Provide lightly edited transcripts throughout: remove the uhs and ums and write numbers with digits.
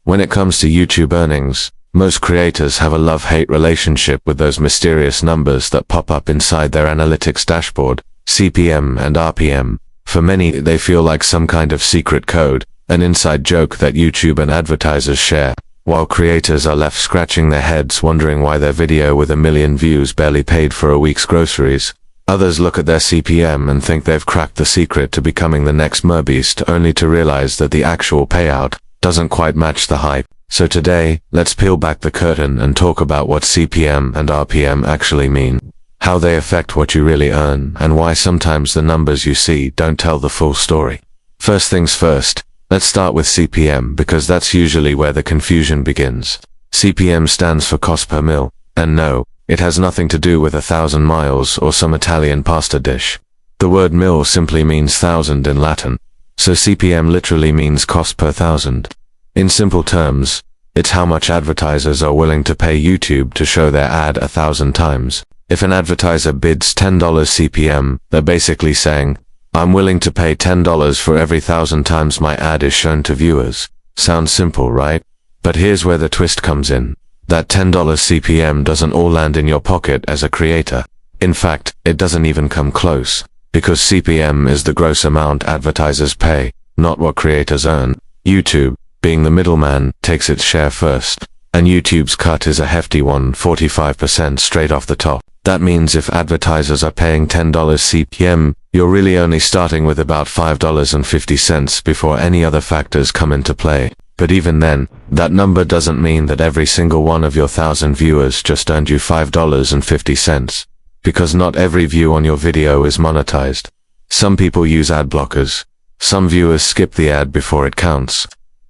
When it comes to YouTube earnings, most creators have a love-hate relationship with those mysterious numbers that pop up inside their analytics dashboard, CPM and RPM. For many, they feel like some kind of secret code, an inside joke that YouTube and advertisers share, while creators are left scratching their heads wondering why their video with 1 million views barely paid for a week's groceries. Others look at their CPM and think they've cracked the secret to becoming the next merbeast, only to realize that the actual payout doesn't quite match the hype. So today, let's peel back the curtain and talk about what CPM and RPM actually mean, how they affect what you really earn, and why sometimes the numbers you see don't tell the full story. First things first, let's start with CPM because that's usually where the confusion begins. CPM stands for cost per mil, and no, it has nothing to do with 1,000 miles or some Italian pasta dish. The word mil simply means thousand in Latin, so CPM literally means cost per thousand. In simple terms, it's how much advertisers are willing to pay YouTube to show their ad 1,000 times. If an advertiser bids $10 CPM, they're basically saying, I'm willing to pay $10 for every 1,000 times my ad is shown to viewers. Sounds simple, right? But here's where the twist comes in. That $10 CPM doesn't all land in your pocket as a creator. In fact, it doesn't even come close, because CPM is the gross amount advertisers pay, not what creators earn. YouTube, being the middleman, takes its share first, and YouTube's cut is a hefty one, 45% straight off the top. That means if advertisers are paying $10 CPM, you're really only starting with about $5.50 before any other factors come into play. But even then, that number doesn't mean that every single one of your 1,000 viewers just earned you $5.50, because not every view on your video is monetized. Some people use ad blockers. Some viewers skip the ad before it counts.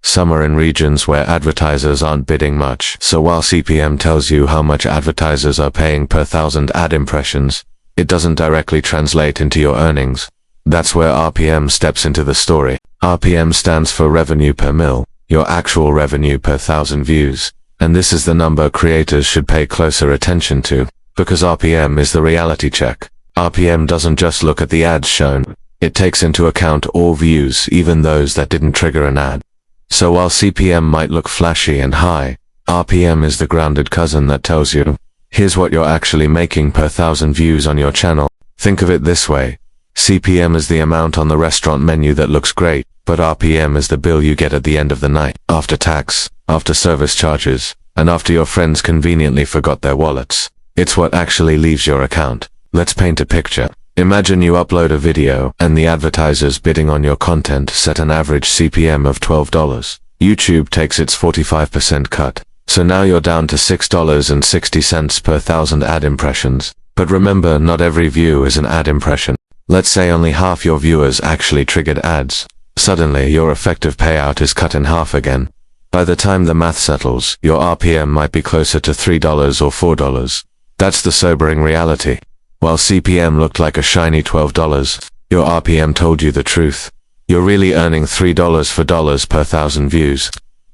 Some are in regions where advertisers aren't bidding much, so while CPM tells you how much advertisers are paying per 1,000 ad impressions, it doesn't directly translate into your earnings. That's where RPM steps into the story. RPM stands for revenue per mil, your actual revenue per 1,000 views, and this is the number creators should pay closer attention to, because RPM is the reality check. RPM doesn't just look at the ads shown, it takes into account all views, even those that didn't trigger an ad. So while CPM might look flashy and high, RPM is the grounded cousin that tells you, here's what you're actually making per 1,000 views on your channel. Think of it this way. CPM is the amount on the restaurant menu that looks great, but RPM is the bill you get at the end of the night, after tax, after service charges, and after your friends conveniently forgot their wallets. It's what actually leaves your account. Let's paint a picture. Imagine you upload a video, and the advertisers bidding on your content set an average CPM of $12. YouTube takes its 45% cut. So now you're down to $6.60 per 1,000 ad impressions. But remember, not every view is an ad impression. Let's say only half your viewers actually triggered ads. Suddenly, your effective payout is cut in half again. By the time the math settles, your RPM might be closer to $3 or $4. That's the sobering reality. While CPM looked like a shiny $12, your RPM told you the truth. You're really earning $3 for dollars per 1,000 views.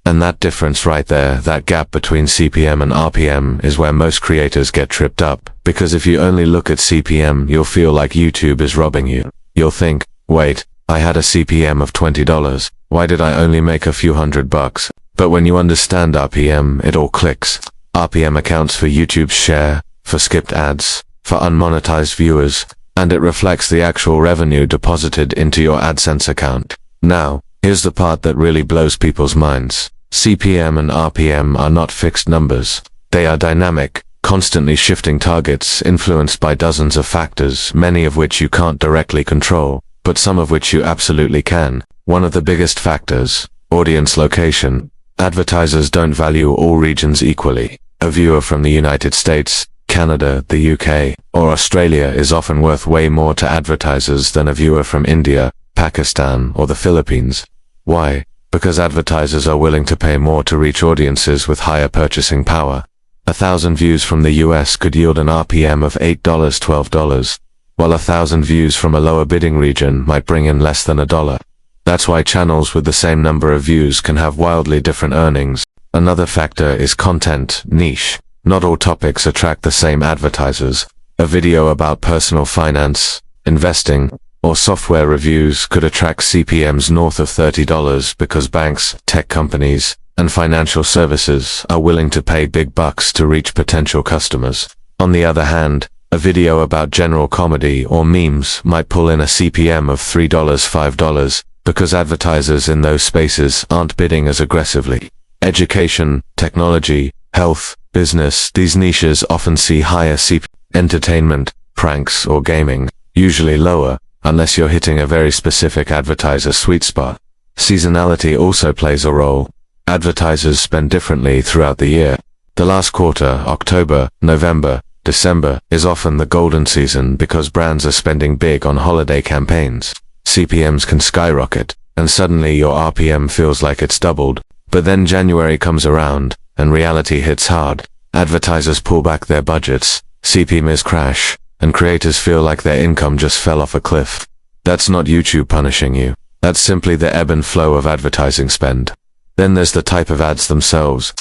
And that difference right there, that gap between CPM and RPM, is where most creators get tripped up. Because if you only look at CPM, you'll feel like YouTube is robbing you. You'll think, wait, I had a CPM of $20. Why did I only make a few $100? But when you understand RPM, it all clicks. RPM accounts for YouTube's share, for skipped ads, for unmonetized viewers, and it reflects the actual revenue deposited into your AdSense account. Now, here's the part that really blows people's minds. CPM and RPM are not fixed numbers. They are dynamic, constantly shifting targets influenced by dozens of factors, many of which you can't directly control, but some of which you absolutely can. One of the biggest factors, audience location. Advertisers don't value all regions equally. A viewer from the United States, Canada, the UK, or Australia is often worth way more to advertisers than a viewer from India, Pakistan, or the Philippines. Why? Because advertisers are willing to pay more to reach audiences with higher purchasing power. 1,000 views from the US could yield an RPM of $8, $12, while 1,000 views from a lower bidding region might bring in less than $1. That's why channels with the same number of views can have wildly different earnings. Another factor is content, niche. Not all topics attract the same advertisers. A video about personal finance, investing, or software reviews could attract CPMs north of $30 because banks, tech companies, and financial services are willing to pay big bucks to reach potential customers. On the other hand, a video about general comedy or memes might pull in a CPM of $3, $5, because advertisers in those spaces aren't bidding as aggressively. Education, technology, health, business, these niches often see higher CPM. Entertainment, pranks, or gaming, usually lower, unless you're hitting a very specific advertiser sweet spot. Seasonality also plays a role. Advertisers spend differently throughout the year. The last quarter, October, November, December, is often the golden season because brands are spending big on holiday campaigns. CPMs can skyrocket, and suddenly your RPM feels like it's doubled. But then January comes around, and reality hits hard. Advertisers pull back their budgets, CPMs crash, and creators feel like their income just fell off a cliff. That's not YouTube punishing you. That's simply the ebb and flow of advertising spend. Then there's the type of ads themselves.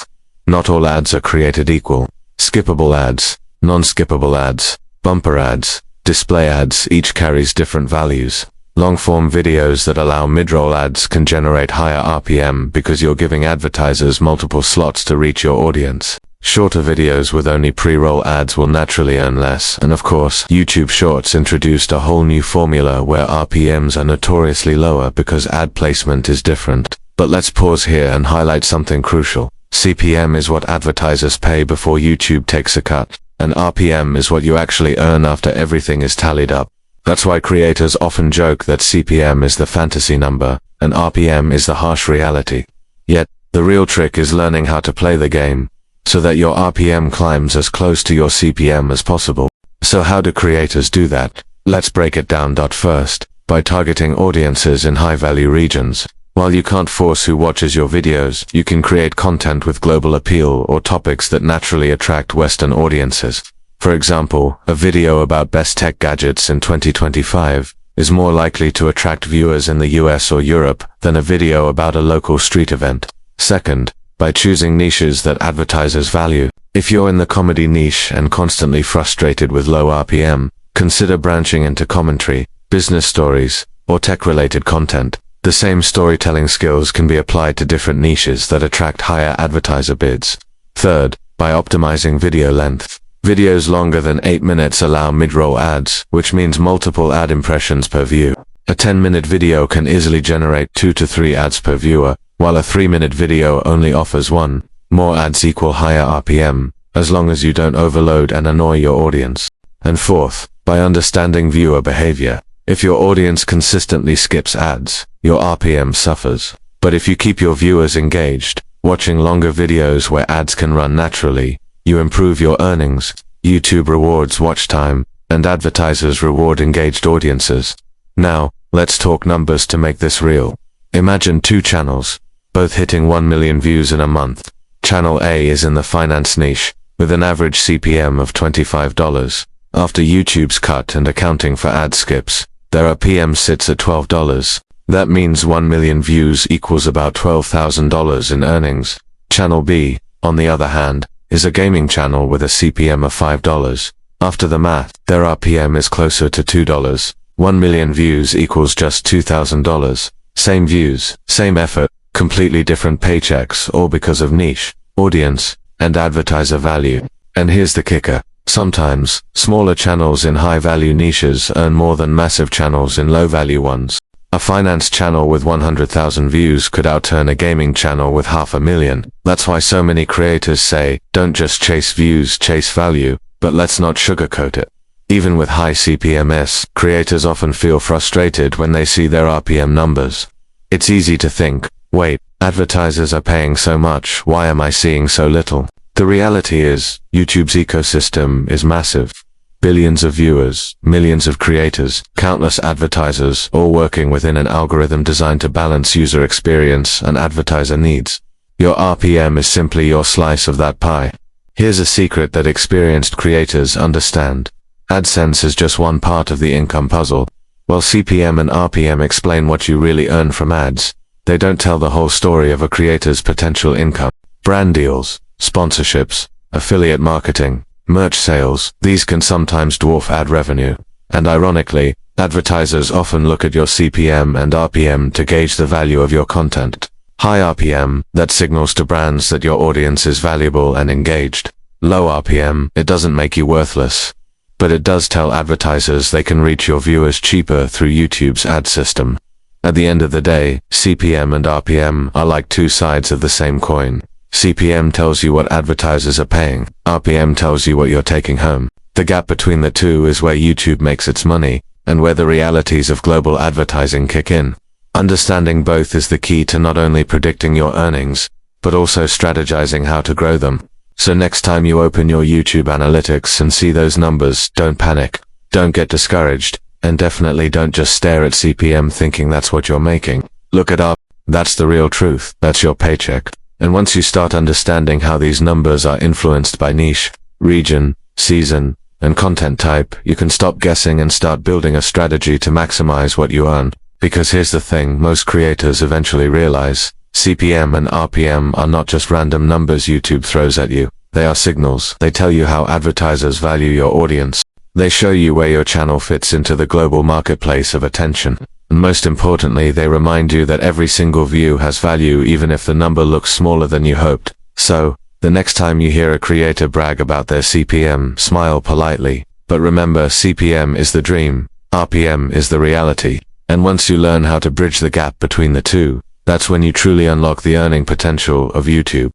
Not all ads are created equal. Skippable ads, non-skippable ads, bumper ads, display ads, each carries different values. Long-form videos that allow mid-roll ads can generate higher RPM because you're giving advertisers multiple slots to reach your audience. Shorter videos with only pre-roll ads will naturally earn less, and of course, YouTube Shorts introduced a whole new formula where RPMs are notoriously lower because ad placement is different. But let's pause here and highlight something crucial. CPM is what advertisers pay before YouTube takes a cut, and RPM is what you actually earn after everything is tallied up. That's why creators often joke that CPM is the fantasy number, and RPM is the harsh reality. Yet, the real trick is learning how to play the game, so that your RPM climbs as close to your CPM as possible. So how do creators do that? Let's break it down. First, by targeting audiences in high-value regions. While you can't force who watches your videos, you can create content with global appeal or topics that naturally attract Western audiences. For example, a video about best tech gadgets in 2025 is more likely to attract viewers in the US or Europe than a video about a local street event. Second, by choosing niches that advertisers value. If you're in the comedy niche and constantly frustrated with low RPM, consider branching into commentary, business stories, or tech-related content. The same storytelling skills can be applied to different niches that attract higher advertiser bids. Third, by optimizing video length. Videos longer than 8 minutes allow mid-roll ads, which means multiple ad impressions per view. A 10-minute video can easily generate 2 to 3 ads per viewer, while a 3-minute video only offers 1. More ads equal higher RPM, as long as you don't overload and annoy your audience. And fourth, by understanding viewer behavior. If your audience consistently skips ads, your RPM suffers. But if you keep your viewers engaged, watching longer videos where ads can run naturally, you improve your earnings. YouTube rewards watch time, and advertisers reward engaged audiences. Now, let's talk numbers to make this real. Imagine 2 channels, both hitting 1 million views in a month. Channel A is in the finance niche, with an average CPM of $25. After YouTube's cut and accounting for ad skips, their RPM sits at $12. That means 1 million views equals about $12,000 in earnings. Channel B, on the other hand, is a gaming channel with a CPM of $5. After the math, their RPM is closer to $2. 1 million views equals just $2,000. Same views, same effort, completely different paychecks, all because of niche, audience, and advertiser value. And here's the kicker. Sometimes, smaller channels in high-value niches earn more than massive channels in low-value ones. A finance channel with 100,000 views could outturn a gaming channel with 500,000. That's why so many creators say, don't just chase views, chase value, but let's not sugarcoat it. Even with high CPMs, creators often feel frustrated when they see their RPM numbers. It's easy to think, wait, advertisers are paying so much, why am I seeing so little? The reality is, YouTube's ecosystem is massive. Billions of viewers, millions of creators, countless advertisers, all working within an algorithm designed to balance user experience and advertiser needs. Your RPM is simply your slice of that pie. Here's a secret that experienced creators understand. AdSense is just one part of the income puzzle. While CPM and RPM explain what you really earn from ads, they don't tell the whole story of a creator's potential income. Brand deals, sponsorships, affiliate marketing, merch sales, these can sometimes dwarf ad revenue. And ironically, advertisers often look at your CPM and RPM to gauge the value of your content. High RPM, that signals to brands that your audience is valuable and engaged. Low RPM, it doesn't make you worthless. But it does tell advertisers they can reach your viewers cheaper through YouTube's ad system. At the end of the day, CPM and RPM are like two sides of the same coin. CPM tells you what advertisers are paying. RPM tells you what you're taking home. The gap between the two is where YouTube makes its money, and where the realities of global advertising kick in. Understanding both is the key to not only predicting your earnings, but also strategizing how to grow them. So next time you open your YouTube analytics and see those numbers, don't panic, don't get discouraged, and definitely don't just stare at CPM thinking that's what you're making. Look it up, that's the real truth, that's your paycheck. And once you start understanding how these numbers are influenced by niche, region, season, and content type, you can stop guessing and start building a strategy to maximize what you earn. Because here's the thing, most creators eventually realize, CPM and RPM are not just random numbers YouTube throws at you. They are signals. They tell you how advertisers value your audience. They show you where your channel fits into the global marketplace of attention. And most importantly, they remind you that every single view has value even if the number looks smaller than you hoped. So, the next time you hear a creator brag about their CPM, smile politely. But remember, CPM is the dream, RPM is the reality. And once you learn how to bridge the gap between the two, that's when you truly unlock the earning potential of YouTube.